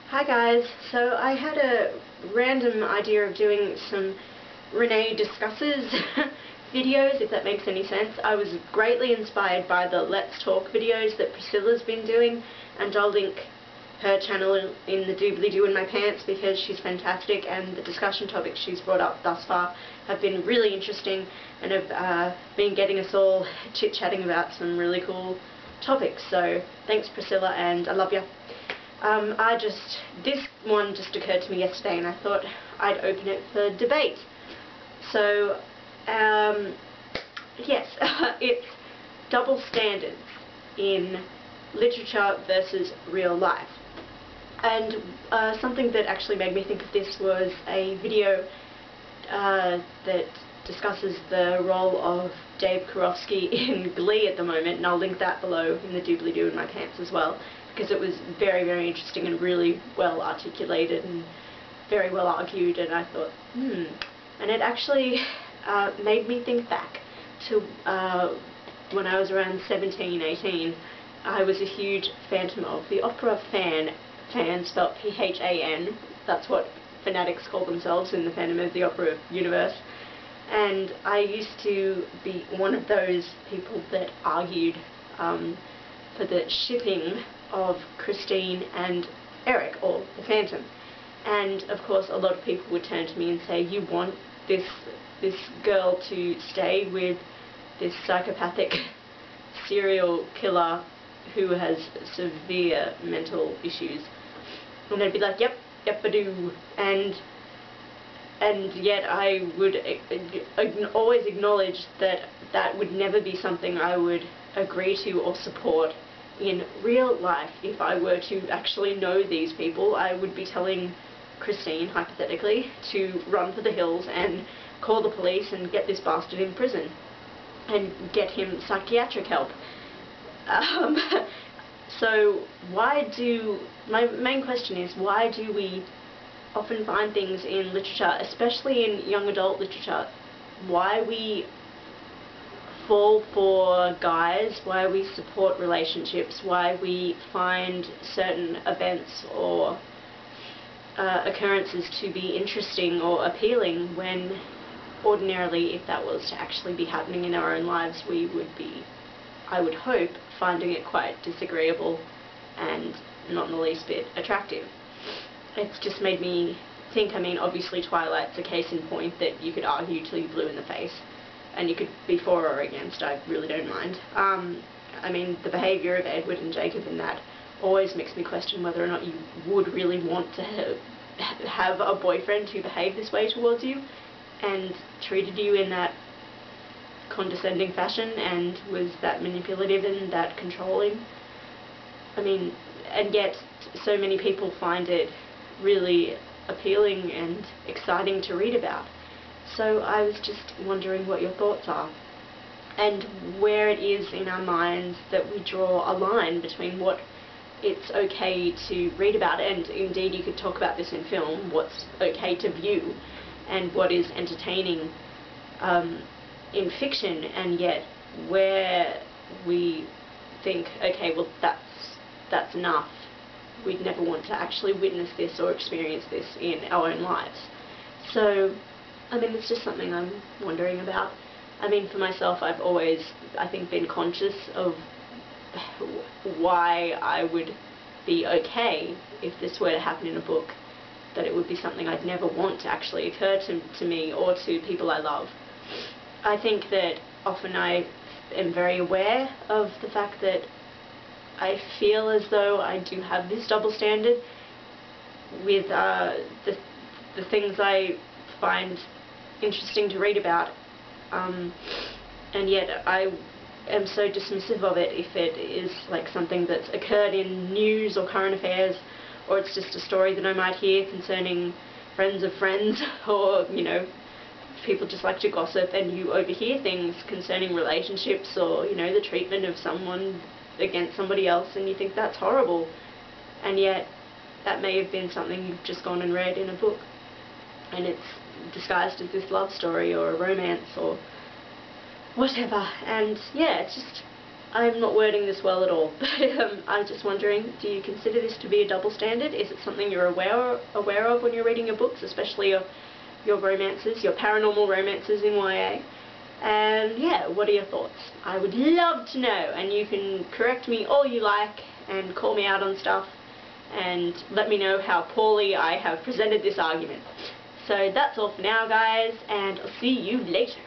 Hi guys, so I had a random idea of doing some Renee discusses videos, if that makes any sense. I was greatly inspired by the Let's Talk videos that Priscilla's been doing, and I'll link her channel in the doobly-doo in my pants because she's fantastic, and the discussion topics she's brought up thus far have been really interesting and have been getting us all chit-chatting about some really cool topics. So thanks Priscilla, and I love you. This one just occurred to me yesterday and I thought I'd open it for debate. So, yes, it's double standards in literature versus real life. And something that actually made me think of this was a video that discusses the role of Dave Karofsky in Glee at the moment, and I'll link that below in the doobly-doo in my pants as well, because it was very, very interesting and really well articulated and very well argued, and I thought, and it actually made me think back to when I was around 17, 18. I was a huge Phantom of the Opera fan spelled P-H-A-N, that's what fanatics call themselves in the Phantom of the Opera universe, and I used to be one of those people that argued for the shipping of Christine and Eric, or the Phantom. And of course a lot of people would turn to me and say, you want this girl to stay with this psychopathic serial killer who has severe mental issues. And I'd be like, yep I do. And yet I would always acknowledge that that would never be something I would agree to or support in real life. If I were to actually know these people, I would be telling Christine, hypothetically, to run for the hills and call the police and get this bastard in prison and get him psychiatric help. So my main question is, why do we often find things in literature, especially in young adult literature, why we fall for guys, why we support relationships, why we find certain events or occurrences to be interesting or appealing, when ordinarily, if that was to actually be happening in our own lives, we would be, I would hope, finding it quite disagreeable and not in the least bit attractive. It's just made me think, I mean, obviously Twilight's a case in point that you could argue till you're blue in the face, and you could be for or against, I really don't mind. I mean, the behaviour of Edward and Jacob in that always makes me question whether or not you would really want to have a boyfriend who behaved this way towards you and treated you in that condescending fashion and was that manipulative and that controlling. I mean, and yet so many people find it really appealing and exciting to read about. So I was just wondering what your thoughts are, and where it is in our minds that we draw a line between what it's okay to read about, and indeed you could talk about this in film, what's okay to view, and what is entertaining in fiction, and yet where we think, okay, well that's enough. We'd never want to actually witness this or experience this in our own lives. So, I mean, it's just something I'm wondering about. I mean, for myself, I've always, I think, been conscious of why I would be okay if this were to happen in a book, that it would be something I'd never want to actually occur to me or to people I love. I think that often I am very aware of the fact that I feel as though I do have this double standard with the things I find interesting to read about, and yet I am so dismissive of it if it is like something that's occurred in news or current affairs, or it's just a story that I might hear concerning friends of friends, or, you know, people just like to gossip and you overhear things concerning relationships or, you know, the treatment of someone against somebody else, and you think that's horrible, and yet that may have been something you've just gone and read in a book, and it's disguised as this love story or a romance or whatever. And yeah, it's just I'm not wording this well at all, but I'm just wondering, do you consider this to be a double standard? Is it something you're aware of when you're reading your books, especially your romances, your paranormal romances in YA? And yeah, what are your thoughts? I would love to know, and you can correct me all you like and call me out on stuff and let me know how poorly I have presented this argument. So that's all for now, guys, and I'll see you later.